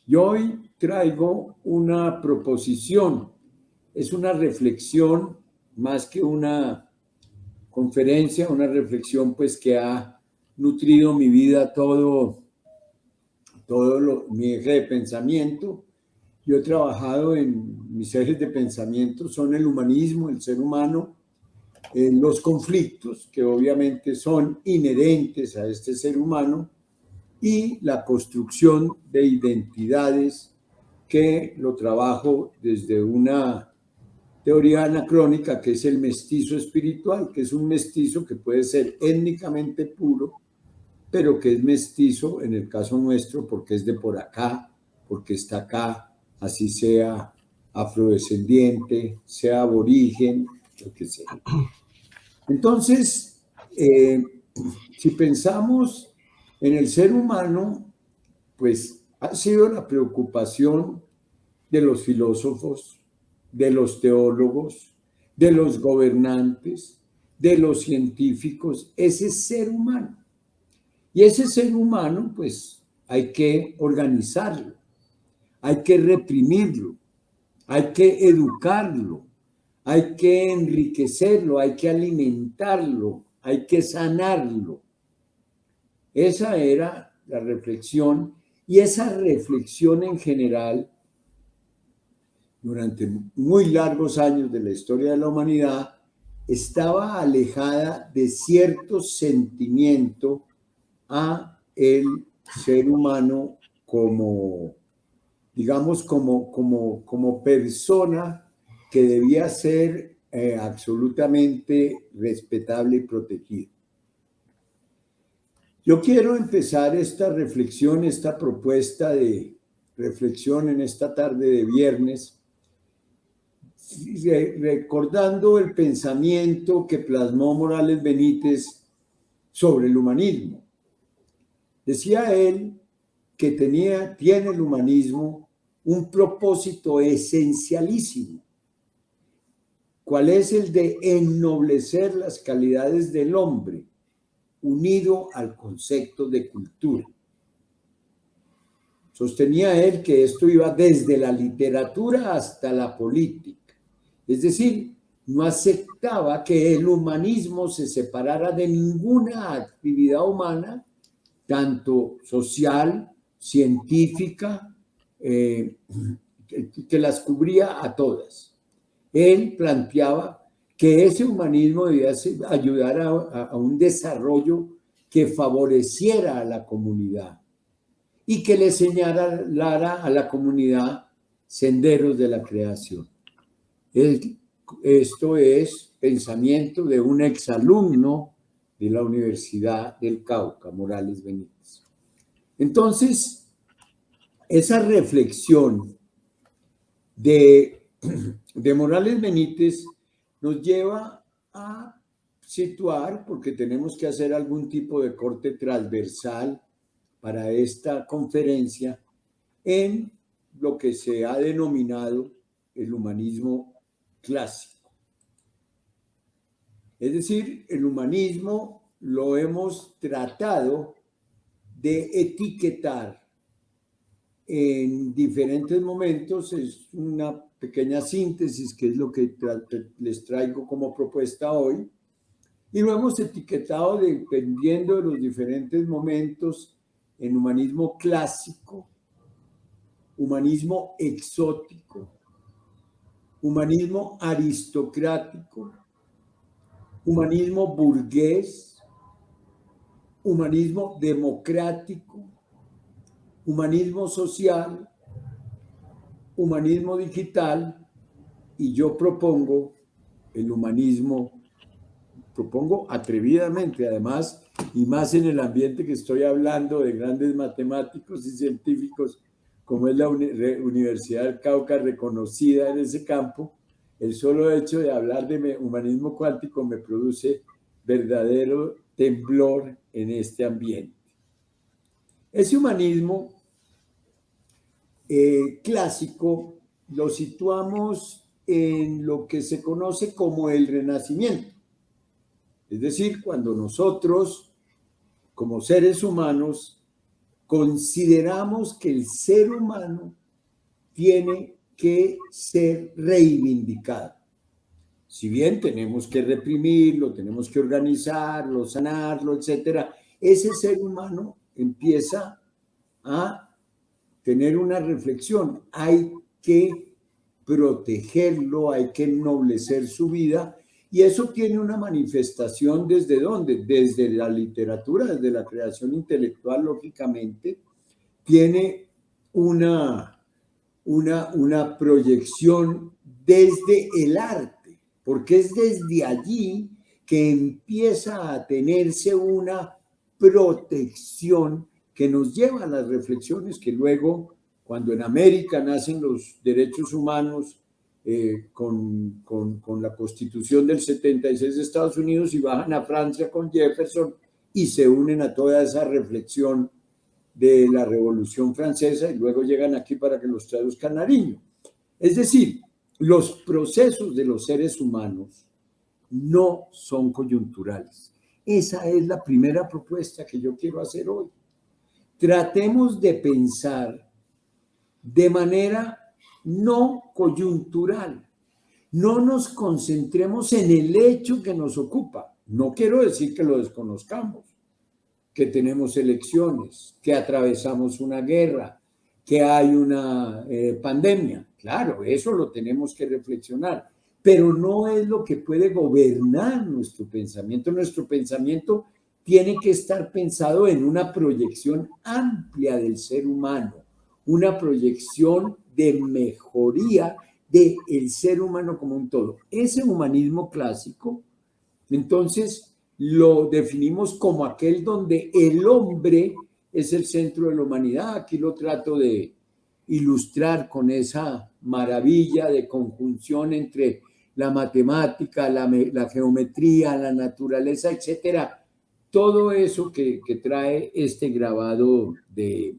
Yo hoy traigo una proposición, es una reflexión más que una conferencia, una reflexión pues que ha nutrido mi vida mi eje de pensamiento. Yo he trabajado en mis ejes de pensamiento, son el humanismo, el ser humano, los conflictos que obviamente son inherentes a este ser humano y la construcción de identidades que lo trabajo desde una teoría anacrónica que es el mestizo espiritual, que es un mestizo que puede ser étnicamente puro, pero que es mestizo en el caso nuestro porque es de por acá, porque está acá, así sea afrodescendiente, sea aborigen, lo que sea. Entonces, si pensamos en el ser humano, pues ha sido la preocupación de los filósofos, de los teólogos, de los gobernantes, de los científicos, ese ser humano. Y ese ser humano, pues hay que organizarlo, hay que reprimirlo, hay que educarlo, hay que enriquecerlo, hay que alimentarlo, hay que sanarlo. Esa era la reflexión, y esa reflexión en general, durante muy largos años de la historia de la humanidad, estaba alejada de cierto sentimiento a el ser humano como, digamos, como persona que debía ser absolutamente respetable y protegida. Yo quiero empezar esta reflexión, esta propuesta de reflexión en esta tarde de viernes, recordando el pensamiento que plasmó Morales Benítez sobre el humanismo. Decía él que tiene el humanismo un propósito esencialísimo. ¿Cuál es el de ennoblecer las calidades del hombre, unido al concepto de cultura? Sostenía él que esto iba desde la literatura hasta la política. Es decir, no aceptaba que el humanismo se separara de ninguna actividad humana, tanto social, científica, que las cubría a todas. Él planteaba que ese humanismo debía ayudar a un desarrollo que favoreciera a la comunidad y que le señalara a la comunidad senderos de la creación. Esto es pensamiento de un exalumno de la Universidad del Cauca, Morales Benítez. Entonces, esa reflexión de Morales Benítez nos lleva a situar, porque tenemos que hacer algún tipo de corte transversal para esta conferencia, en lo que se ha denominado el humanismo clásico. Es decir, el humanismo lo hemos tratado de etiquetar en diferentes momentos. Es una pequeña síntesis que es lo que les traigo como propuesta hoy, y lo hemos etiquetado dependiendo de los diferentes momentos en humanismo clásico, humanismo exótico, humanismo aristocrático, humanismo burgués, humanismo democrático, humanismo social, humanismo digital, y yo propongo el humanismo, propongo atrevidamente, además, y más en el ambiente que estoy hablando de grandes matemáticos y científicos, como es la Universidad del Cauca, reconocida en ese campo. El solo hecho de hablar de humanismo cuántico me produce verdadero temblor en este ambiente. Ese humanismo clásico lo situamos en lo que se conoce como el Renacimiento. Es decir, cuando nosotros, como seres humanos, consideramos que el ser humano tiene que ser reivindicado. Si bien tenemos que reprimirlo, tenemos que organizarlo, sanarlo, etcétera, ese ser humano empieza a tener una reflexión. Hay que protegerlo, hay que ennoblecer su vida, y eso tiene una manifestación ¿desde dónde? Desde la literatura, desde la creación intelectual, lógicamente, tiene una proyección desde el arte, porque es desde allí que empieza a tenerse una protección que nos lleva a las reflexiones que luego, cuando en América nacen los derechos humanos, con la Constitución del 76 de Estados Unidos, y bajan a Francia con Jefferson y se unen a toda esa reflexión de la Revolución Francesa, y luego llegan aquí para que los traduzca Nariño. Es decir, los procesos de los seres humanos no son coyunturales. Esa es la primera propuesta que yo quiero hacer hoy. Tratemos de pensar de manera no coyuntural. No nos concentremos en el hecho que nos ocupa. No quiero decir que lo desconozcamos, que tenemos elecciones, que atravesamos una guerra, que hay una pandemia. Claro, eso lo tenemos que reflexionar, pero no es lo que puede gobernar nuestro pensamiento. Nuestro pensamiento tiene que estar pensado en una proyección amplia del ser humano, una proyección de mejoría del ser humano como un todo. Ese humanismo clásico, entonces, lo definimos como aquel donde el hombre es el centro de la humanidad. Aquí lo trato de ilustrar con esa maravilla de conjunción entre la matemática, la geometría, la naturaleza, etcétera. Todo eso que trae este grabado de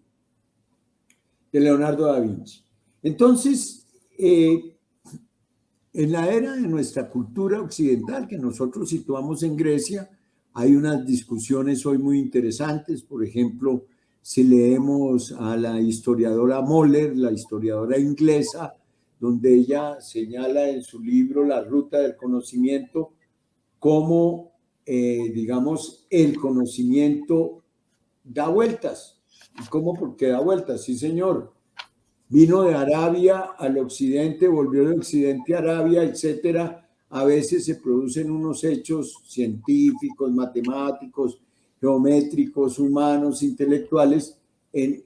Leonardo da Vinci. Entonces, en la era de nuestra cultura occidental, que nosotros situamos en Grecia, hay unas discusiones hoy muy interesantes. Por ejemplo, si leemos a la historiadora Moller, la historiadora inglesa, donde ella señala en su libro La Ruta del Conocimiento cómo, digamos, el conocimiento da vueltas. ¿Y cómo? Porque da vueltas, sí, señor. Vino de Arabia al occidente, volvió de occidente a Arabia, etcétera. A veces se producen unos hechos científicos, matemáticos, geométricos, humanos, intelectuales,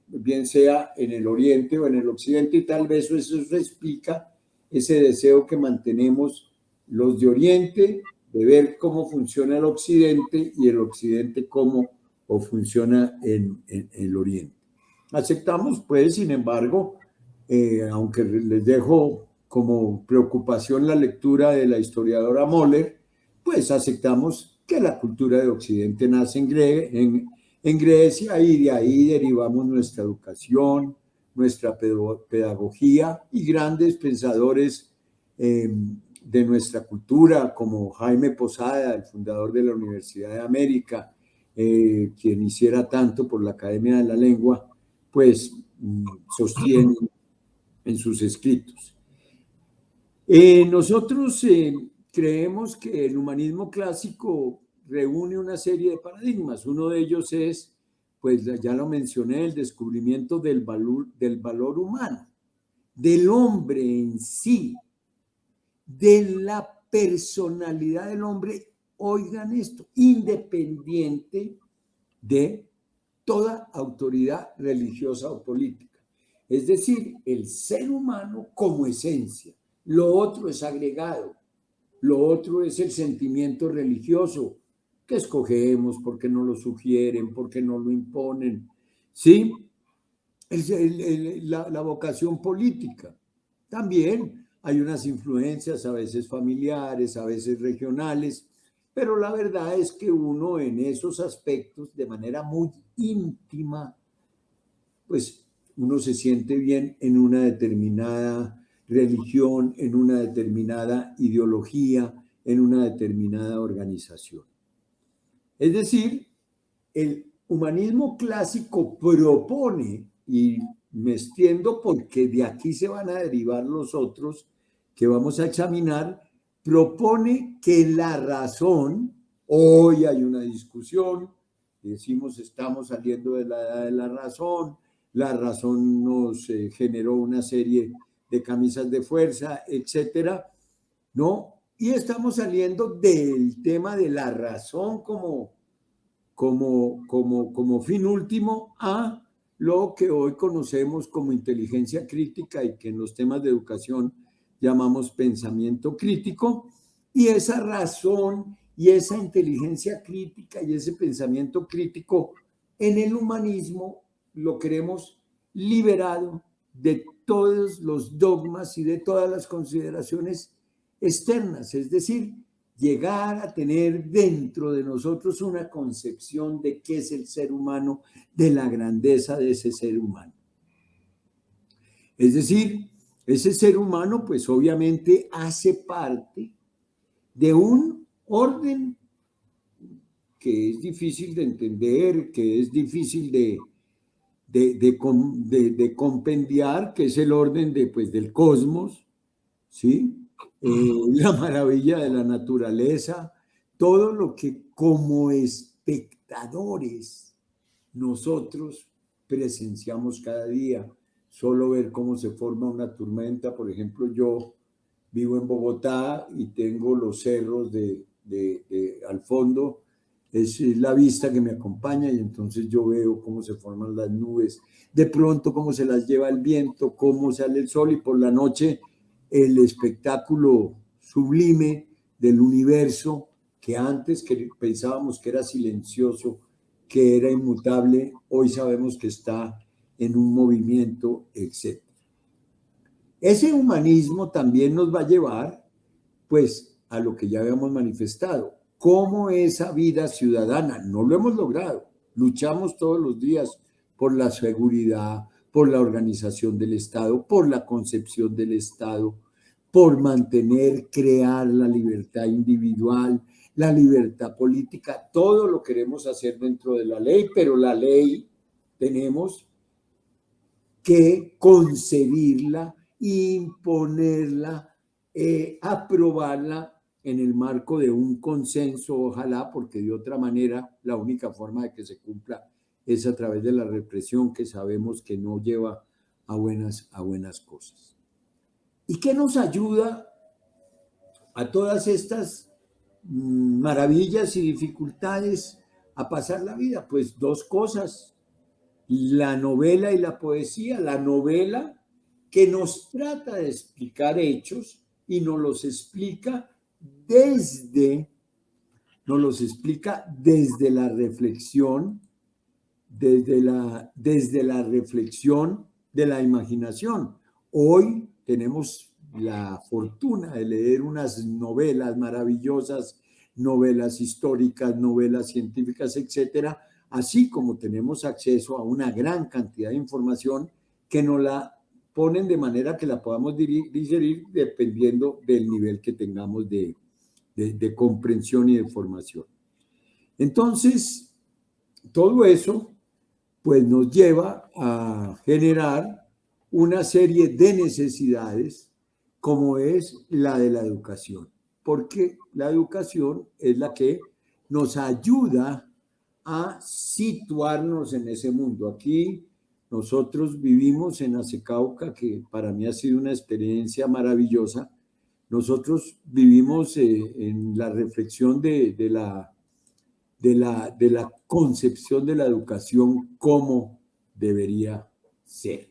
bien sea en el oriente o en el occidente, y tal vez eso explica ese deseo que mantenemos los de oriente de ver cómo funciona el occidente, y el occidente cómo funciona en el oriente. Aceptamos, pues, sin embargo, aunque les dejo como preocupación la lectura de la historiadora Moller, pues aceptamos que la cultura de Occidente nace en Grecia, y de ahí derivamos nuestra educación, nuestra pedagogía, y grandes pensadores de nuestra cultura, como Jaime Posada, el fundador de la Universidad de América, quien hiciera tanto por la Academia de la Lengua, pues sostienen en sus escritos. Nosotros creemos que el humanismo clásico reúne una serie de paradigmas. Uno de ellos es, pues ya lo mencioné, el descubrimiento del valor humano, del hombre en sí, de la personalidad del hombre, oigan esto, independiente de toda autoridad religiosa o política. Es decir, el ser humano como esencia. Lo otro es agregado. Lo otro es el sentimiento religioso que escogemos porque nos lo sugieren, porque nos lo imponen. ¿Sí? La vocación política. También hay unas influencias, a veces familiares, a veces regionales, pero la verdad es que uno en esos aspectos, de manera muy íntima, pues uno se siente bien en una determinada religión, en una determinada ideología, en una determinada organización. Es decir, el humanismo clásico propone, y me extiendo porque de aquí se van a derivar los otros que vamos a examinar, propone que la razón, hoy hay una discusión, decimos estamos saliendo de la edad de la razón nos generó una serie de camisas de fuerza, etcétera, ¿no? Y estamos saliendo del tema de la razón como fin último a lo que hoy conocemos como inteligencia crítica y que en los temas de educación llamamos pensamiento crítico. Y esa razón y esa inteligencia crítica y ese pensamiento crítico en el humanismo lo queremos liberado de todos los dogmas y de todas las consideraciones externas, es decir, llegar a tener dentro de nosotros una concepción de qué es el ser humano, de la grandeza de ese ser humano. Es decir, ese ser humano pues obviamente hace parte de un orden que es difícil de entender, que es difícil de compendiar, que es el orden del cosmos, ¿sí? La maravilla de la naturaleza, todo lo que como espectadores nosotros presenciamos cada día. Solo ver cómo se forma una tormenta, por ejemplo, yo vivo en Bogotá y tengo los cerros al fondo, es la vista que me acompaña y entonces yo veo cómo se forman las nubes, de pronto cómo se las lleva el viento, cómo sale el sol y por la noche el espectáculo sublime del universo que antes pensábamos que era silencioso, que era inmutable, hoy sabemos que está en un movimiento, etc. Ese humanismo también nos va a llevar, pues, a lo que ya habíamos manifestado, cómo esa vida ciudadana, no lo hemos logrado, luchamos todos los días por la seguridad, por la organización del Estado, por la concepción del Estado, por mantener, crear la libertad individual, la libertad política, todo lo queremos hacer dentro de la ley, pero la ley tenemos que concebirla, imponerla, aprobarla en el marco de un consenso, ojalá, porque de otra manera la única forma de que se cumpla es a través de la represión que sabemos que no lleva a buenas cosas. ¿Y qué nos ayuda a todas estas maravillas y dificultades a pasar la vida? Pues dos cosas, la novela y la poesía. La novela que nos trata de explicar hechos y nos los explica desde la reflexión, desde la reflexión de la imaginación. Hoy tenemos la fortuna de leer unas novelas maravillosas, novelas históricas, novelas científicas, etcétera, así como tenemos acceso a una gran cantidad de información que nos la ponen de manera que la podamos digerir dependiendo del nivel que tengamos de comprensión y de formación. Entonces, todo eso pues nos lleva a generar una serie de necesidades como es la de la educación, porque la educación es la que nos ayuda a situarnos en ese mundo. Aquí nosotros vivimos en Azecauca, que para mí ha sido una experiencia maravillosa. Nosotros vivimos en la reflexión de la concepción de la educación como debería ser.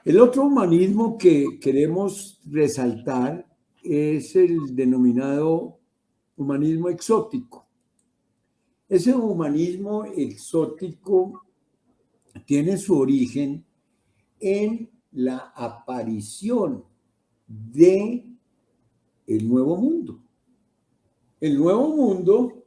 El otro humanismo que queremos resaltar es el denominado humanismo exótico. Ese humanismo exótico tiene su origen en la aparición de el Nuevo Mundo. El Nuevo Mundo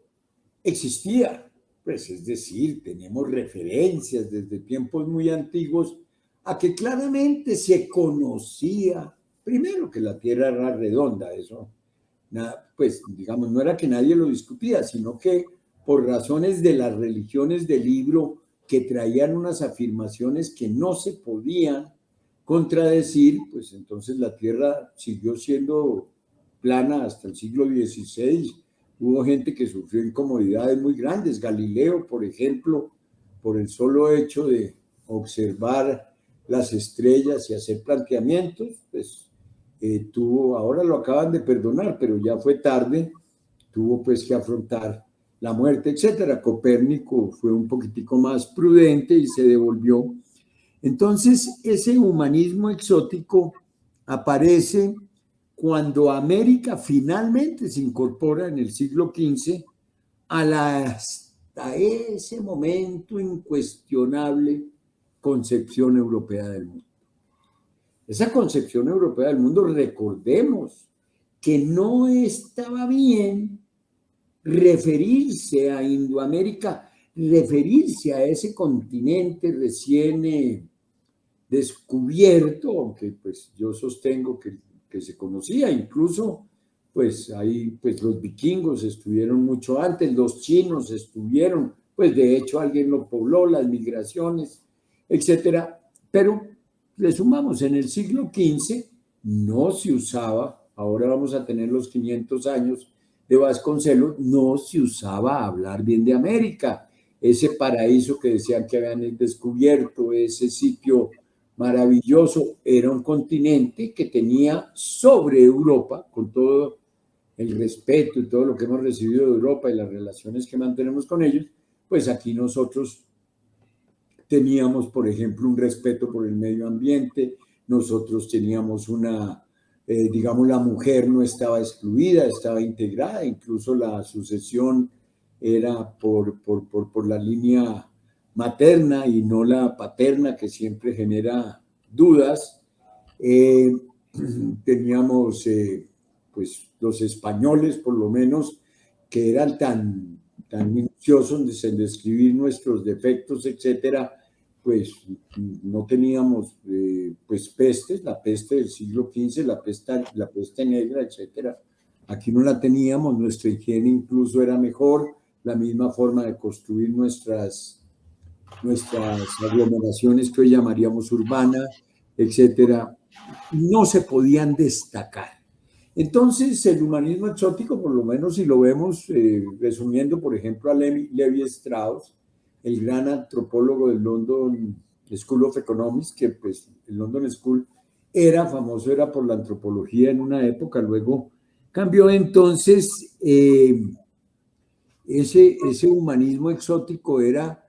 existía, pues es decir, tenemos referencias desde tiempos muy antiguos a que claramente se conocía, primero que la Tierra era redonda, eso, pues digamos, no era que nadie lo discutía, sino que por razones de las religiones del libro que traían unas afirmaciones que no se podían contradecir, pues entonces la Tierra siguió siendo plana hasta el siglo XVI. Hubo gente que sufrió incomodidades muy grandes. Galileo, por ejemplo, por el solo hecho de observar las estrellas y hacer planteamientos, pues ahora lo acaban de perdonar, pero ya fue tarde, tuvo pues que afrontar la muerte, etcétera. Copérnico fue un poquitico más prudente y se devolvió. Entonces, ese humanismo exótico aparece cuando América finalmente se incorpora en el siglo XV hasta ese momento incuestionable concepción europea del mundo. Esa concepción europea del mundo, recordemos que no estaba bien referirse a Indoamérica, referirse a ese continente recién descubierto, aunque pues yo sostengo que se conocía, incluso pues ahí pues los vikingos estuvieron mucho antes, los chinos estuvieron, pues de hecho alguien lo pobló, las migraciones, etcétera, pero le sumamos, en el siglo XV no se usaba, ahora vamos a tener los 500 años de Vasconcelos, no se usaba hablar bien de América, ese paraíso que decían que habían descubierto, ese sitio maravilloso, era un continente que tenía sobre Europa, con todo el respeto y todo lo que hemos recibido de Europa y las relaciones que mantenemos con ellos, pues aquí nosotros teníamos, por ejemplo, un respeto por el medio ambiente, nosotros teníamos digamos, la mujer no estaba excluida, estaba integrada, incluso la sucesión era por la línea materna y no la paterna, que siempre genera dudas. Teníamos, pues, los españoles, por lo menos, que eran tan minuciosos en describir nuestros defectos, etcétera, pues no teníamos pues pestes, la peste del siglo XV, la peste negra, etcétera. Aquí no la teníamos, nuestra higiene incluso era mejor, la misma forma de construir nuestras aglomeraciones que hoy llamaríamos urbanas, etcétera, no se podían destacar. Entonces, el humanismo exótico, por lo menos si lo vemos resumiendo, por ejemplo, a Levi Strauss, el gran antropólogo del London School of Economics, que pues el London School era famoso, era por la antropología en una época, luego cambió. Entonces, ese humanismo exótico era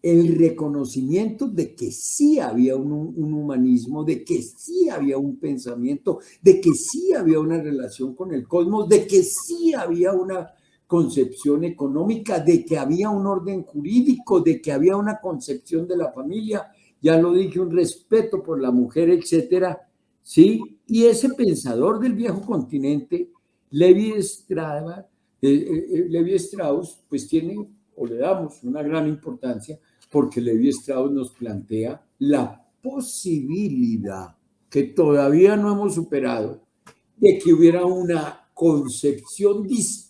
el reconocimiento de que sí había un humanismo, de que sí había un pensamiento, de que sí había una relación con el cosmos, de que sí había una concepción económica, de que había un orden jurídico, de que había una concepción de la familia, ya lo dije, un respeto por la mujer, etcétera, ¿sí? Y ese pensador del viejo continente, Levi Strauss, pues tiene, o le damos una gran importancia, porque Levi Strauss nos plantea la posibilidad que todavía no hemos superado de que hubiera una concepción distinta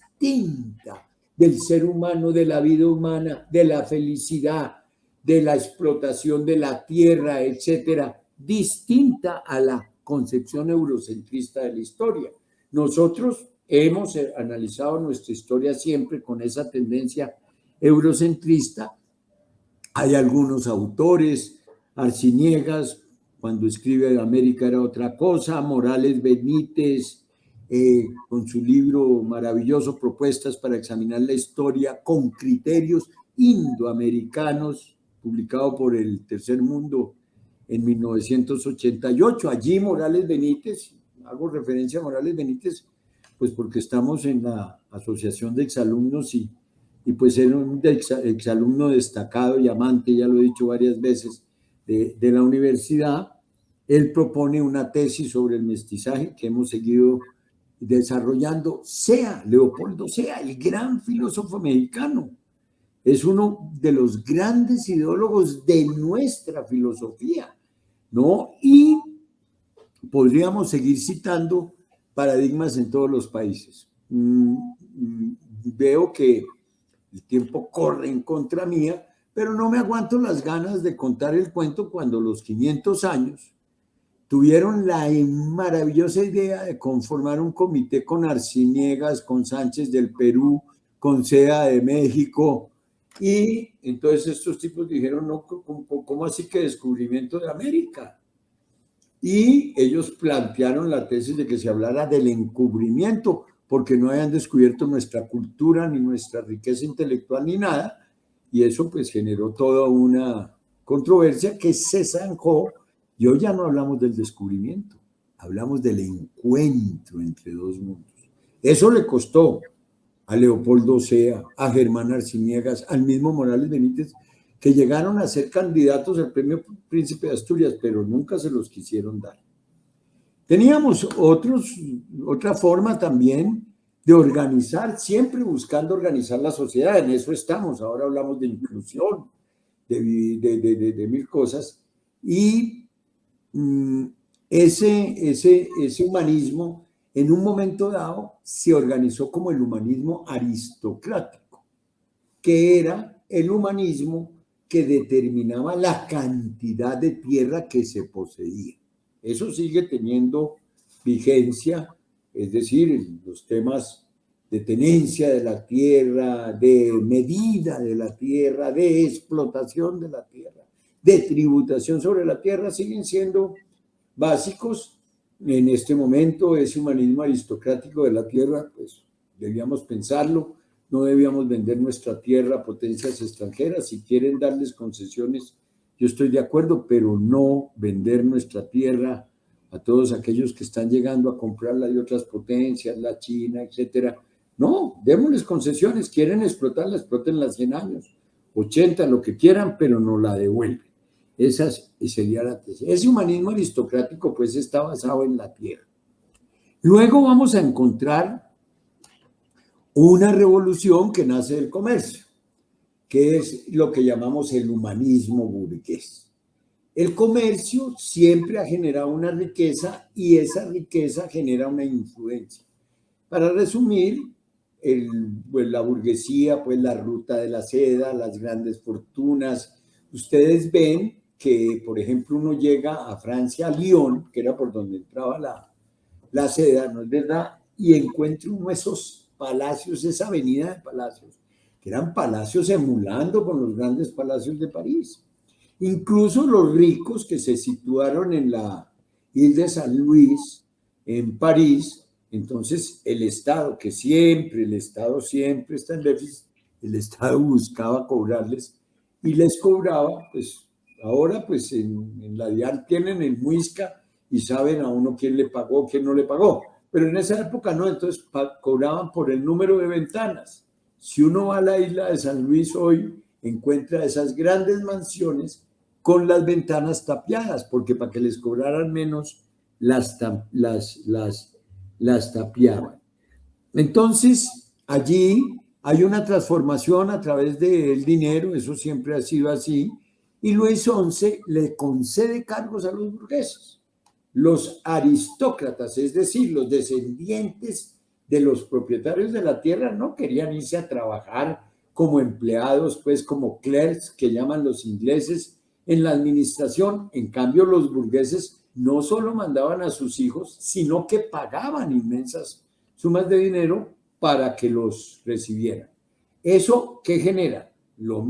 del ser humano, de la vida humana, de la felicidad, de la explotación de la tierra, etcétera, distinta a la concepción eurocentrista de la historia. Nosotros hemos analizado nuestra historia siempre con esa tendencia eurocentrista. Hay algunos autores, Arciniegas, cuando escribe América era otra cosa, Morales Benítez, con su libro maravilloso, Propuestas para examinar la historia con criterios indoamericanos, publicado por el Tercer Mundo en 1988. Allí Morales Benítez, hago referencia a Morales Benítez, pues porque estamos en la Asociación de Exalumnos y pues era un exalumno destacado y amante, ya lo he dicho varias veces, de la universidad. Él propone una tesis sobre el mestizaje que hemos seguido desarrollando. Leopoldo Sea, el gran filósofo mexicano, es uno de los grandes ideólogos de nuestra filosofía, ¿no? Y podríamos seguir citando paradigmas en todos los países. Veo que el tiempo corre en contra mía, pero no me aguanto las ganas de contar el cuento cuando los 500 años tuvieron la maravillosa idea de conformar un comité con Arciniegas, con Sánchez del Perú, con Sea de México, y entonces estos tipos dijeron, no, ¿cómo así que descubrimiento de América? Y ellos plantearon la tesis de que se hablara del encubrimiento, porque no habían descubierto nuestra cultura, ni nuestra riqueza intelectual, ni nada, y eso pues generó toda una controversia que se zanjó, y hoy ya no hablamos del descubrimiento, hablamos del encuentro entre dos mundos. Eso le costó a Leopoldo Sea, a Germán Arciniegas, al mismo Morales Benítez, que llegaron a ser candidatos al premio Príncipe de Asturias, pero nunca se los quisieron dar. Teníamos otra forma también de organizar, siempre buscando organizar la sociedad, en eso estamos, ahora hablamos de inclusión, de mil cosas, y ese humanismo en un momento dado se organizó como el humanismo aristocrático, que era el humanismo que determinaba la cantidad de tierra que se poseía. Eso sigue teniendo vigencia, es decir, los temas de tenencia de la tierra, de medida de la tierra, de explotación de la tierra, de tributación sobre la tierra, siguen siendo básicos. En este momento, ese humanismo aristocrático de la tierra, pues debíamos pensarlo, no debíamos vender nuestra tierra a potencias extranjeras. Si quieren darles concesiones, yo estoy de acuerdo, pero no vender nuestra tierra a todos aquellos que están llegando a comprarla de otras potencias, la China, etcétera. No, démosles concesiones, quieren explotarla, explotenla 100 años, 80, lo que quieran, pero no la devuelven. Esa sería la tesis. Ese humanismo aristocrático pues está basado en la tierra. Luego vamos a encontrar una revolución que nace del comercio, que es lo que llamamos el humanismo burgués. El comercio siempre ha generado una riqueza y esa riqueza genera una influencia. Para resumir, pues la burguesía, pues la ruta de la seda, las grandes fortunas. Ustedes ven que, por ejemplo, uno llega a Francia, a Lyon, que era por donde entraba la seda, ¿no es verdad? Y encuentra uno de esos palacios, esa avenida de palacios, que eran palacios emulando con los grandes palacios de París. Incluso los ricos que se situaron en la isla de San Luis, en París, entonces el Estado siempre está en déficit, el Estado buscaba cobrarles y les cobraba, pues ahora pues en la DIAN tienen el Muisca y saben a uno quién le pagó, quién no le pagó, pero en esa época no, entonces cobraban por el número de ventanas. Si uno va a la isla de San Luis hoy, encuentra esas grandes mansiones con las ventanas tapiadas, porque para que les cobraran menos, las tapiaban. Entonces, allí hay una transformación a través del dinero, eso siempre ha sido así, y Luis XI le concede cargos a los burgueses. Los aristócratas, es decir, los descendientes de los propietarios de la tierra, no querían irse a trabajar como empleados, pues como clerks, que llaman los ingleses, en la administración. En cambio, los burgueses no solo mandaban a sus hijos, sino que pagaban inmensas sumas de dinero para que los recibieran. ¿Eso qué genera? Lo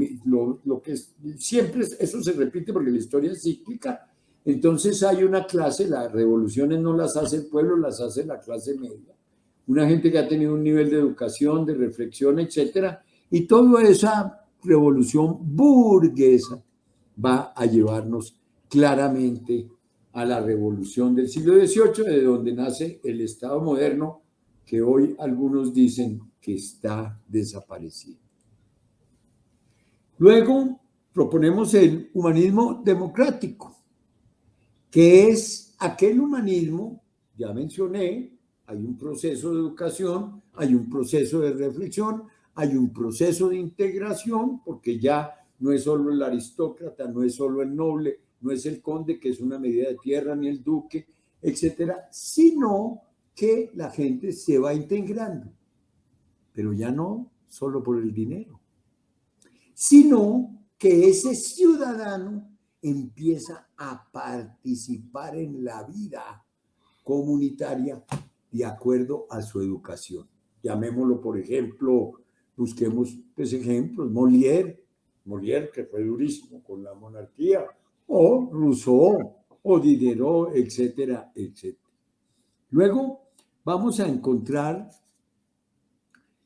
que siempre, eso se repite porque la historia es cíclica. Entonces hay una clase, las revoluciones no las hace el pueblo, las hace la clase media. Una gente que ha tenido un nivel de educación, de reflexión, etcétera, y toda esa revolución burguesa va a llevarnos claramente a la revolución del siglo XVIII, de donde nace el Estado moderno, que hoy algunos dicen que está desaparecido. Luego proponemos el humanismo democrático, que es aquel humanismo, ya mencioné, hay un proceso de educación, hay un proceso de reflexión, hay un proceso de integración, porque ya no es solo el aristócrata, no es solo el noble, no es el conde, que es una medida de tierra, ni el duque, etcétera, sino que la gente se va integrando, pero ya no solo por el dinero, sino que ese ciudadano empieza a participar en la vida comunitaria de acuerdo a su educación. Llamémoslo, por ejemplo, busquemos pues, ejemplos, Molière, que fue durísimo con la monarquía, o Rousseau, o Diderot, etcétera, etcétera. Luego vamos a encontrar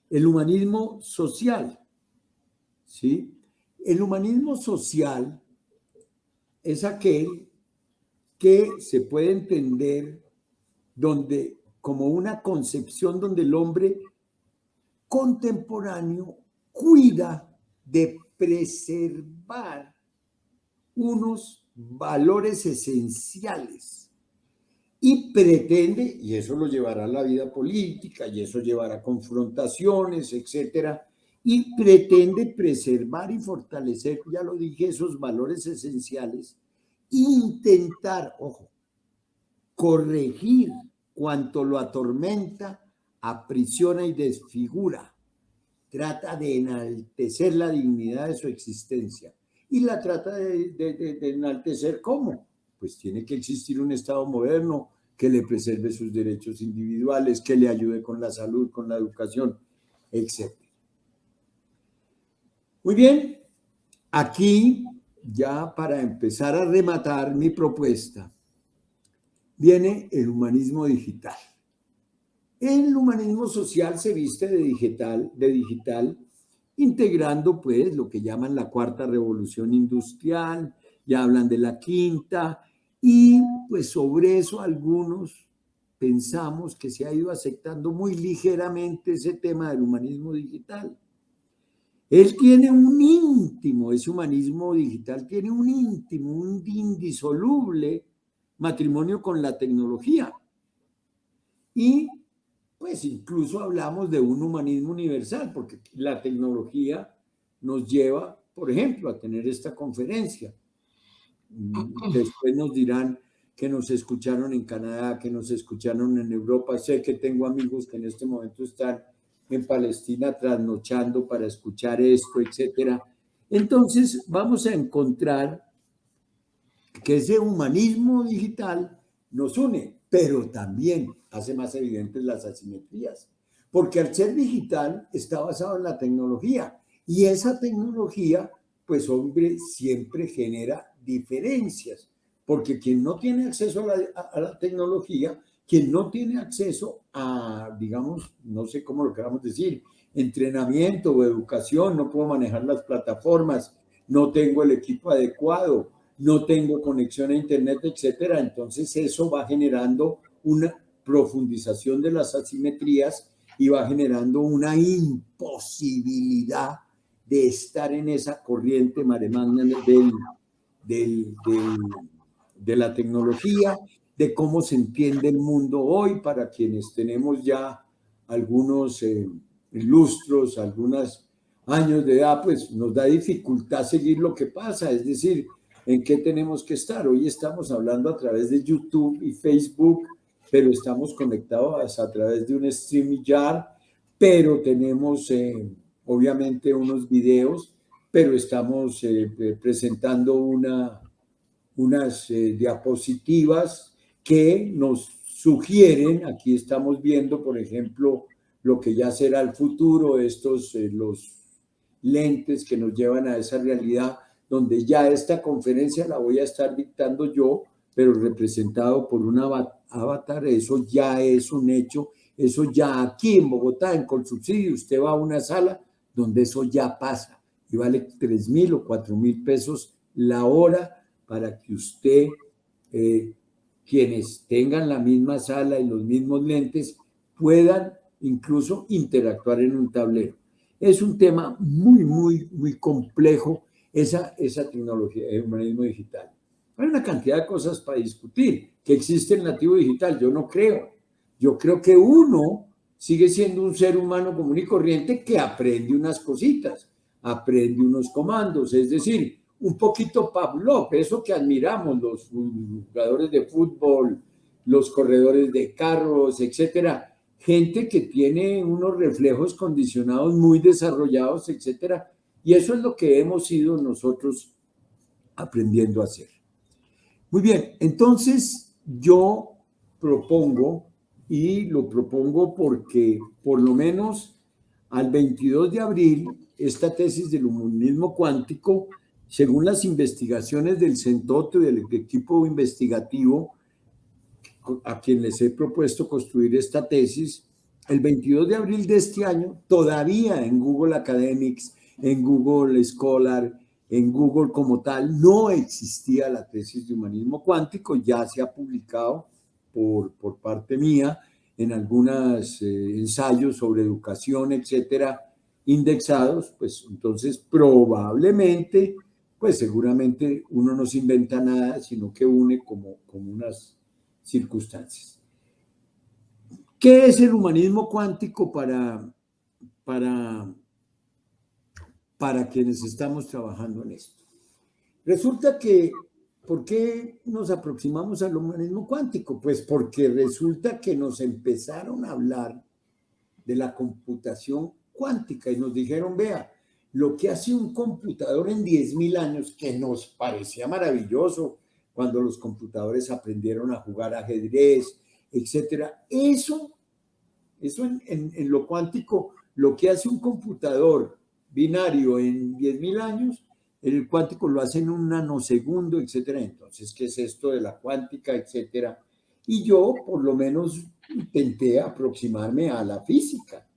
el humanismo social, ¿sí? El humanismo social es aquel que se puede entender como una concepción donde el hombre contemporáneo cuida de preservar unos valores esenciales y pretende, y eso lo llevará a la vida política, y eso llevará a confrontaciones, etcétera, y pretende preservar y fortalecer, ya lo dije, esos valores esenciales, e intentar, ojo, corregir cuanto lo atormenta, aprisiona y desfigura. Trata de enaltecer la dignidad de su existencia. Y la trata de enaltecer, ¿cómo? Pues tiene que existir un Estado moderno que le preserve sus derechos individuales, que le ayude con la salud, con la educación, etc. Muy bien, aquí ya para empezar a rematar mi propuesta, viene el humanismo digital. El humanismo social se viste de digital, integrando pues lo que llaman la cuarta revolución industrial, ya hablan de la quinta, y pues sobre eso algunos pensamos que se ha ido aceptando muy ligeramente ese tema del humanismo digital. Él tiene un íntimo, ese humanismo digital tiene un íntimo, un indisoluble matrimonio con la tecnología. Y pues incluso hablamos de un humanismo universal, porque la tecnología nos lleva, por ejemplo, a tener esta conferencia. Después nos dirán que nos escucharon en Canadá, que nos escucharon en Europa. Sé que tengo amigos que en este momento están en Palestina trasnochando para escuchar esto, etcétera. Entonces vamos a encontrar que ese humanismo digital nos une, pero también hace más evidentes las asimetrías, porque al ser digital está basado en la tecnología y esa tecnología, pues hombre, siempre genera diferencias, porque quien no tiene acceso a la tecnología, quien no tiene acceso a, digamos, no sé cómo lo queramos decir, entrenamiento o educación, no puedo manejar las plataformas, no tengo el equipo adecuado, no tengo conexión a internet, etcétera. Entonces eso va generando una profundización de las asimetrías y va generando una imposibilidad de estar en esa corriente mare magnum de la tecnología, de cómo se entiende el mundo hoy para quienes tenemos ya algunos lustros, algunos años de edad, pues nos da dificultad seguir lo que pasa, es decir, en qué tenemos que estar. Hoy estamos hablando a través de YouTube y Facebook, pero estamos conectados a través de un StreamYard, pero tenemos obviamente unos videos, pero estamos presentando unas diapositivas que nos sugieren, aquí estamos viendo, por ejemplo, lo que ya será el futuro, los lentes que nos llevan a esa realidad, donde ya esta conferencia la voy a estar dictando yo, pero representado por un avatar, eso ya es un hecho, eso ya aquí en Bogotá, en Colsubsidio, usted va a una sala donde eso ya pasa y vale 3.000 o 4.000 pesos la hora para que usted, quienes tengan la misma sala y los mismos lentes, puedan incluso interactuar en un tablero. Es un tema muy, muy, muy complejo esa tecnología, el humanismo digital. Hay una cantidad de cosas para discutir. ¿Que existe el nativo digital? Yo no creo. Yo creo que uno sigue siendo un ser humano común y corriente que aprende unas cositas, aprende unos comandos, es decir, un poquito Pavlov, eso que admiramos los jugadores de fútbol, los corredores de carros, etcétera, gente que tiene unos reflejos condicionados muy desarrollados, etcétera, Y eso es lo que hemos ido nosotros aprendiendo a hacer. Muy bien, entonces yo propongo, y lo propongo porque por lo menos al 22 de abril, esta tesis del humanismo cuántico, según las investigaciones del CENTOTO y del equipo investigativo a quien les he propuesto construir esta tesis, el 22 de abril de este año, todavía en Google Academics, en Google Scholar, en Google como tal, no existía la tesis de humanismo cuántico, ya se ha publicado por parte mía en algunos ensayos sobre educación, etcétera, indexados, pues entonces probablemente, pues seguramente uno no se inventa nada, sino que une como unas circunstancias. ¿Qué es el humanismo cuántico para quienes estamos trabajando en esto? Resulta que, ¿por qué nos aproximamos al humanismo cuántico? Pues porque resulta que nos empezaron a hablar de la computación cuántica y nos dijeron, vea, lo que hace un computador en 10.000 años, que nos parecía maravilloso cuando los computadores aprendieron a jugar ajedrez, etcétera. Eso en lo cuántico, lo que hace un computador binario en 10.000 años, el cuántico lo hace en un nanosegundo, etcétera. Entonces, ¿qué es esto de la cuántica, etcétera? Y yo, por lo menos, intenté aproximarme a la física.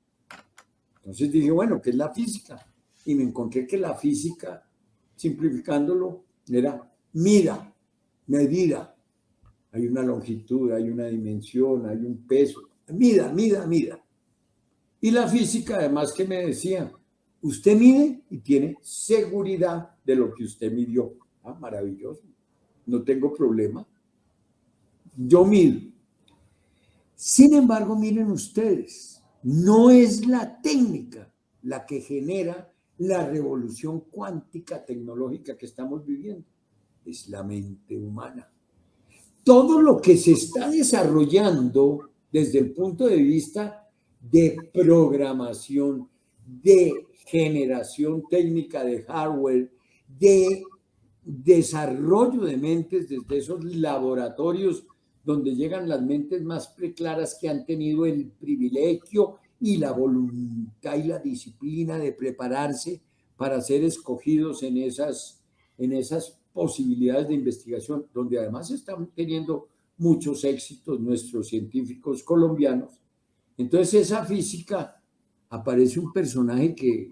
Entonces dije, bueno, ¿qué es la física? Y me encontré que la física, simplificándolo, era mira, medida. Hay una longitud, hay una dimensión, hay un peso. Mida, mida, mida. Y la física, además, que me decía, usted mide y tiene seguridad de lo que usted midió. Ah, maravilloso. No tengo problema. Yo mido. Sin embargo, miren ustedes, no es la técnica la que genera la revolución cuántica tecnológica que estamos viviendo, es la mente humana. Todo lo que se está desarrollando desde el punto de vista de programación, de generación técnica de hardware, de desarrollo de mentes desde esos laboratorios donde llegan las mentes más preclaras que han tenido el privilegio y la voluntad y la disciplina de prepararse para ser escogidos en esas posibilidades de investigación, donde además están teniendo muchos éxitos nuestros científicos colombianos. Entonces, esa física, aparece un personaje que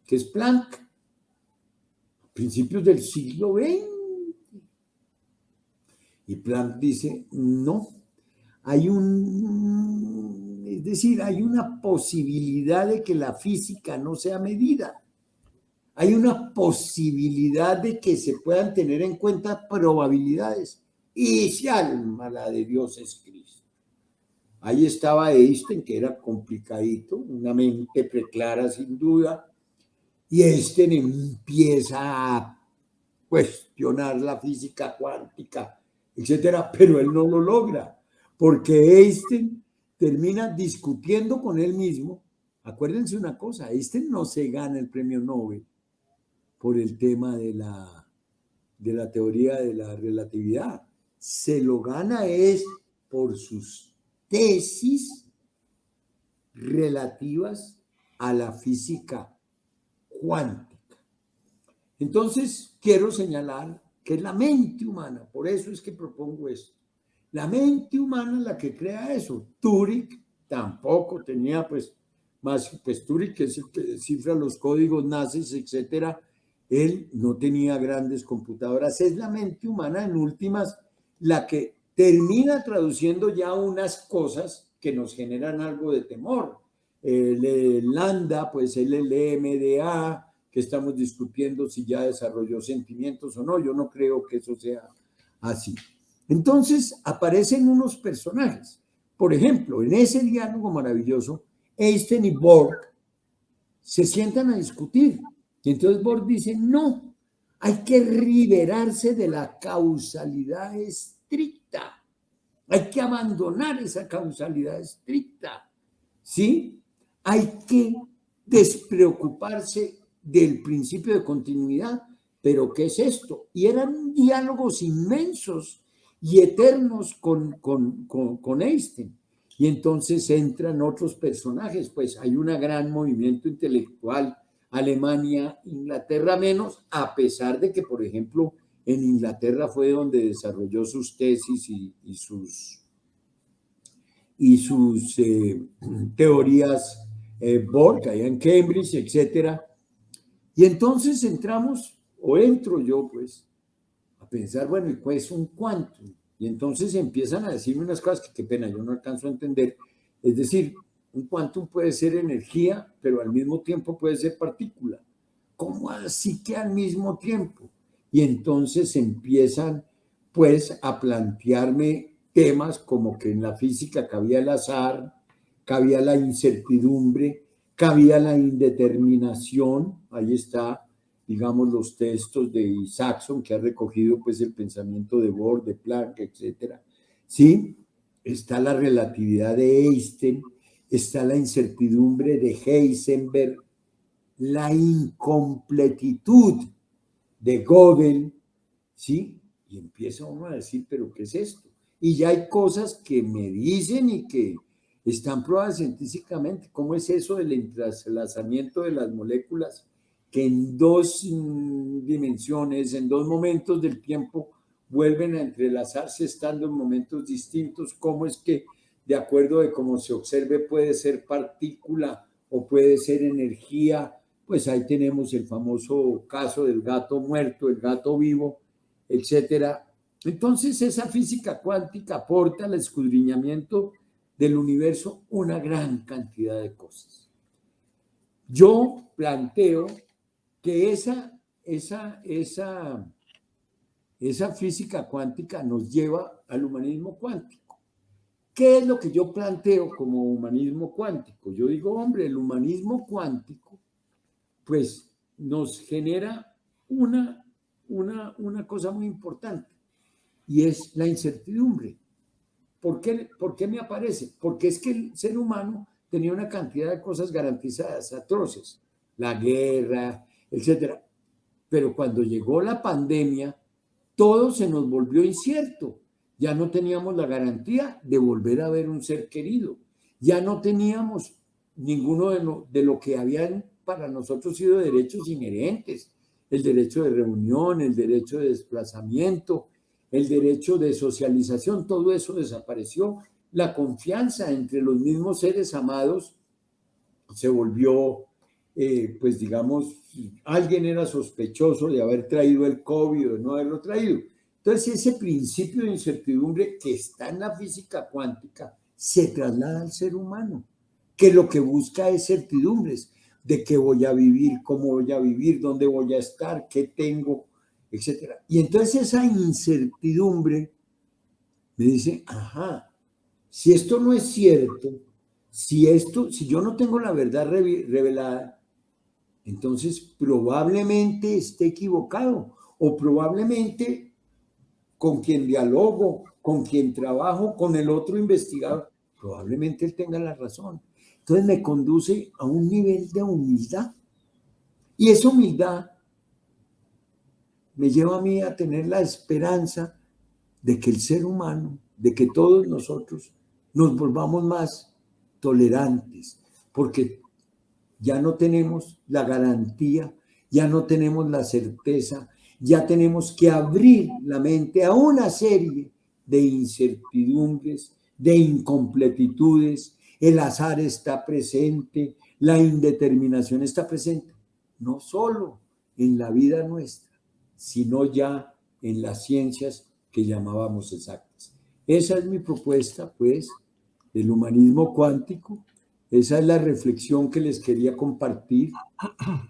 es Planck, principios del siglo XX. Y Planck dice, no, hay hay una posibilidad de que la física no sea medida. Hay una posibilidad de que se puedan tener en cuenta probabilidades. Y si alma la de Dios es Cristo. Ahí estaba Einstein, que era complicadito, una mente preclara sin duda, y Einstein empieza a cuestionar la física cuántica, etcétera, pero él no lo logra, porque Einstein termina discutiendo con él mismo. Acuérdense una cosa, Einstein no se gana el premio Nobel por el tema de la teoría de la relatividad, se lo gana es por sus tesis relativas a la física cuántica. Entonces, quiero señalar que es la mente humana, por eso es que propongo esto. La mente humana es la que crea eso. Turing tampoco tenía, pues Turing, que es el que descifra los códigos nazis, etcétera, él no tenía grandes computadoras. Es la mente humana, en últimas, la que termina traduciendo ya unas cosas que nos generan algo de temor. El lambda, pues el LMDA, que estamos discutiendo si ya desarrolló sentimientos o no. Yo no creo que eso sea así. Entonces aparecen unos personajes. Por ejemplo, en ese diálogo maravilloso, Einstein y Borg se sientan a discutir. Y entonces Borg dice, no, hay que liberarse de la causalidad estricta. Hay que abandonar esa causalidad estricta. ¿Sí? Hay que despreocuparse del principio de continuidad. ¿Pero qué es esto? Y eran diálogos inmensos y eternos con Einstein. Y entonces entran otros personajes, pues hay un gran movimiento intelectual, Alemania, Inglaterra menos, a pesar de que, por ejemplo, en Inglaterra fue donde desarrolló sus tesis y sus teorías Bohr, allá en Cambridge, etcétera. Y entonces entramos, o entro yo, pues, a pensar, bueno, ¿y cuál es un quantum? Y entonces empiezan a decirme unas cosas que qué pena, yo no alcanzo a entender. Es decir, un quantum puede ser energía, pero al mismo tiempo puede ser partícula. ¿Cómo así que al mismo tiempo? Y entonces empiezan, pues, a plantearme temas como que en la física cabía el azar, cabía la incertidumbre, cabía la indeterminación. Ahí está, digamos, los textos de Isaacson, que ha recogido pues el pensamiento de Bohr, de Planck, etcétera. Sí, está la relatividad de Einstein, está la incertidumbre de Heisenberg, la incompletitud de Gödel, ¿sí? Y empieza uno a decir, ¿pero qué es esto? Y ya hay cosas que me dicen y que están probadas científicamente. ¿Cómo es eso del entrelazamiento de las moléculas que en dos dimensiones, en dos momentos del tiempo, vuelven a entrelazarse estando en momentos distintos? ¿Cómo es que, de acuerdo de cómo se observe, puede ser partícula o puede ser energía? Pues ahí tenemos el famoso caso del gato muerto, el gato vivo, etcétera. Entonces, esa física cuántica aporta al escudriñamiento del universo una gran cantidad de cosas. Yo planteo que esa física cuántica nos lleva al humanismo cuántico. ¿Qué es lo que yo planteo como humanismo cuántico? Yo digo, hombre, el humanismo cuántico, pues nos genera una cosa muy importante, y es la incertidumbre. ¿Por qué me aparece? Porque es que el ser humano tenía una cantidad de cosas garantizadas, atroces, la guerra, etcétera. Pero cuando llegó la pandemia, todo se nos volvió incierto. Ya no teníamos la garantía de volver a ver un ser querido. Ya no teníamos ninguno de lo que habían para nosotros sido derechos inherentes. El derecho de reunión, el derecho de desplazamiento, el derecho de socialización, todo eso desapareció. La confianza entre los mismos seres amados se volvió, pues digamos, alguien era sospechoso de haber traído el COVID o de no haberlo traído. Entonces ese principio de incertidumbre que está en la física cuántica se traslada al ser humano, que lo que busca es certidumbres de qué voy a vivir, cómo voy a vivir, dónde voy a estar, qué tengo, etcétera. Y entonces esa incertidumbre me dice, ajá, si esto no es cierto, si yo no tengo la verdad revelada, entonces probablemente esté equivocado, o probablemente con quien dialogo, con quien trabajo, con el otro investigador, probablemente él tenga la razón. Entonces me conduce a un nivel de humildad, y esa humildad me lleva a mí a tener la esperanza de que el ser humano, de que todos nosotros nos volvamos más tolerantes, porque ya no tenemos la garantía, ya no tenemos la certeza, ya tenemos que abrir la mente a una serie de incertidumbres, de incompletitudes. El azar está presente, la indeterminación está presente, no solo en la vida nuestra, sino ya en las ciencias que llamábamos exactas. Esa es mi propuesta, pues, del humanismo cuántico. Esa es la reflexión que les quería compartir.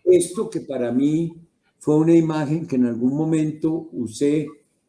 Esto que para mí fue una imagen que en algún momento usé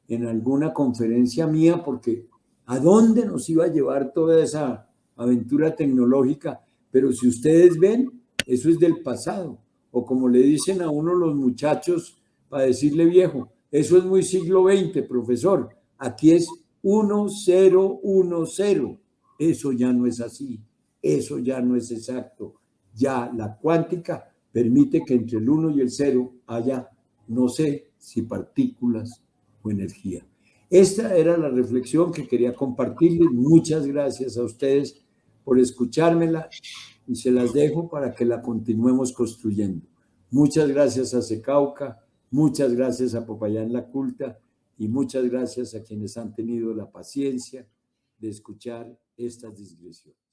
en alguna conferencia mía, porque ¿a dónde nos iba a llevar toda esa aventura tecnológica? Pero si ustedes ven, eso es del pasado. O como le dicen a uno los muchachos para decirle viejo, eso es muy siglo XX, profesor. Aquí es 1010. Eso ya no es así. Eso ya no es exacto. Ya la cuántica permite que entre el 1 y el 0 haya, no sé si partículas o energía. Esta era la reflexión que quería compartirles. Muchas gracias a ustedes por escuchármela y se las dejo para que la continuemos construyendo. Muchas gracias a Secauca, muchas gracias a Popayán La Culta y muchas gracias a quienes han tenido la paciencia de escuchar estas digresiones.